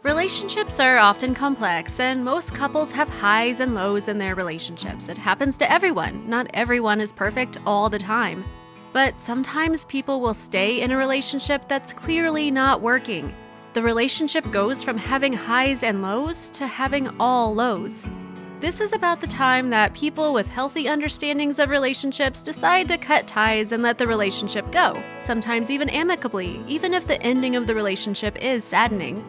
Relationships are often complex, and most couples have highs and lows in their relationships. It happens to everyone. Not everyone is perfect all the time. But sometimes people will stay in a relationship that's clearly not working. The relationship goes from having highs and lows to having all lows. This is about the time that people with healthy understandings of relationships decide to cut ties and let the relationship go, sometimes even amicably, even if the ending of the relationship is saddening.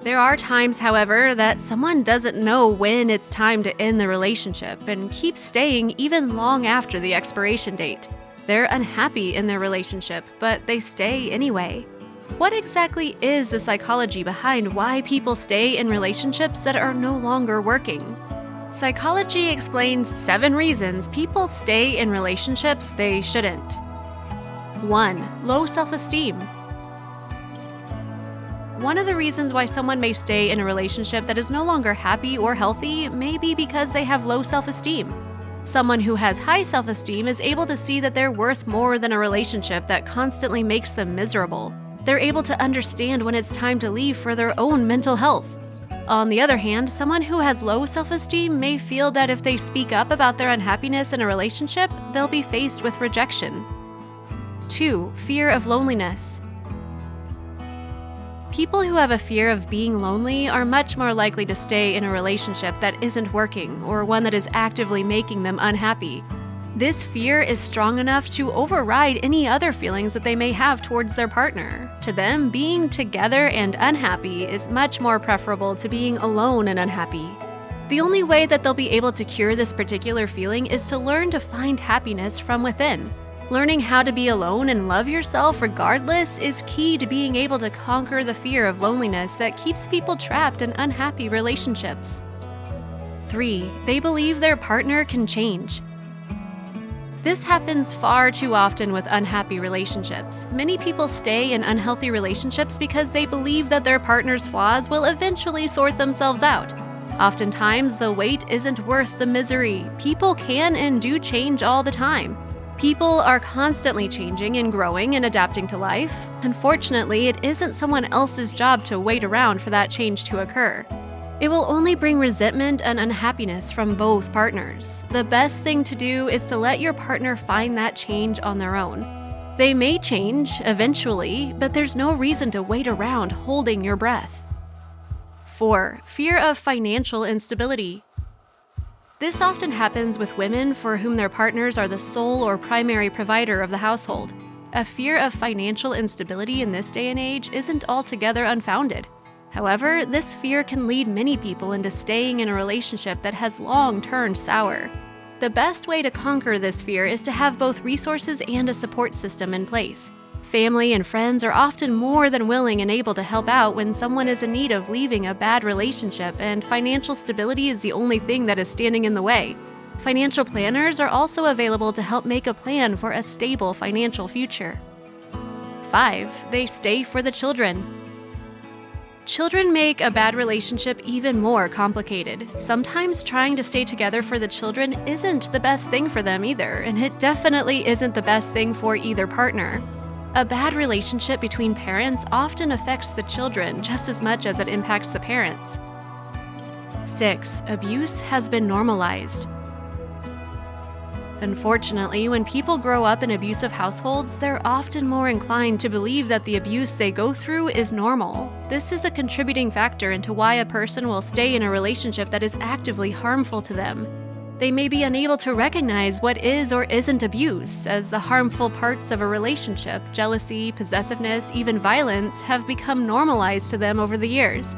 There are times, however, that someone doesn't know when it's time to end the relationship and keeps staying even long after the expiration date. They're unhappy in their relationship, but they stay anyway. What exactly is the psychology behind why people stay in relationships that are no longer working? Psychology explains 7 reasons people stay in relationships they shouldn't. 1. Low self-esteem. One of the reasons why someone may stay in a relationship that is no longer happy or healthy may be because they have low self-esteem. Someone who has high self-esteem is able to see that they're worth more than a relationship that constantly makes them miserable. They're able to understand when it's time to leave for their own mental health. On the other hand, someone who has low self-esteem may feel that if they speak up about their unhappiness in a relationship, they'll be faced with rejection. 2. Fear of loneliness. People who have a fear of being lonely are much more likely to stay in a relationship that isn't working or one that is actively making them unhappy. This fear is strong enough to override any other feelings that they may have towards their partner. To them, being together and unhappy is much more preferable to being alone and unhappy. The only way that they'll be able to cure this particular feeling is to learn to find happiness from within. Learning how to be alone and love yourself regardless is key to being able to conquer the fear of loneliness that keeps people trapped in unhappy relationships. 3. They believe their partner can change. This happens far too often with unhappy relationships. Many people stay in unhealthy relationships because they believe that their partner's flaws will eventually sort themselves out. Oftentimes, the wait isn't worth the misery. People can and do change all the time. People are constantly changing and growing and adapting to life. Unfortunately, it isn't someone else's job to wait around for that change to occur. It will only bring resentment and unhappiness from both partners. The best thing to do is to let your partner find that change on their own. They may change eventually, but there's no reason to wait around holding your breath. 4. Fear of financial instability. This often happens with women for whom their partners are the sole or primary provider of the household. A fear of financial instability in this day and age isn't altogether unfounded. However, this fear can lead many people into staying in a relationship that has long turned sour. The best way to conquer this fear is to have both resources and a support system in place. Family and friends are often more than willing and able to help out when someone is in need of leaving a bad relationship, and financial stability is the only thing that is standing in the way. Financial planners are also available to help make a plan for a stable financial future. 5. They stay for the children. Children make a bad relationship even more complicated. Sometimes trying to stay together for the children isn't the best thing for them either, and it definitely isn't the best thing for either partner. A bad relationship between parents often affects the children just as much as it impacts the parents. 6. Abuse has been normalized. Unfortunately, when people grow up in abusive households, they're often more inclined to believe that the abuse they go through is normal. This is a contributing factor into why a person will stay in a relationship that is actively harmful to them. They may be unable to recognize what is or isn't abuse, as the harmful parts of a relationship, jealousy, possessiveness, even violence, have become normalized to them over the years.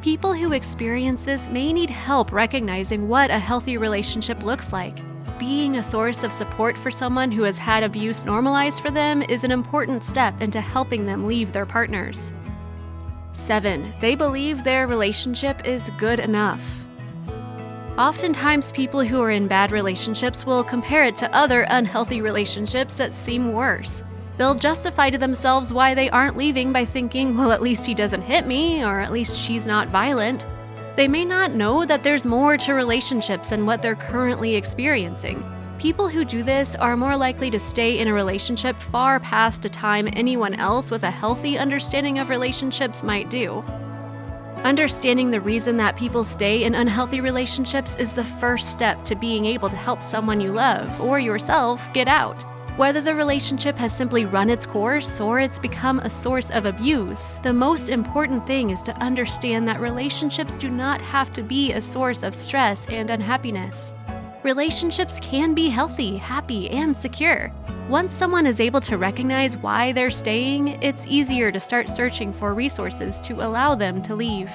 People who experience this may need help recognizing what a healthy relationship looks like. Being a source of support for someone who has had abuse normalized for them is an important step into helping them leave their partners. 7. They believe their relationship is good enough. Oftentimes, people who are in bad relationships will compare it to other unhealthy relationships that seem worse. They'll justify to themselves why they aren't leaving by thinking, well, at least he doesn't hit me, or at least she's not violent. They may not know that there's more to relationships than what they're currently experiencing. People who do this are more likely to stay in a relationship far past a time anyone else with a healthy understanding of relationships might do. Understanding the reason that people stay in unhealthy relationships is the first step to being able to help someone you love or yourself get out. Whether the relationship has simply run its course or it's become a source of abuse, the most important thing is to understand that relationships do not have to be a source of stress and unhappiness. Relationships can be healthy, happy, and secure. Once someone is able to recognize why they're staying, it's easier to start searching for resources to allow them to leave.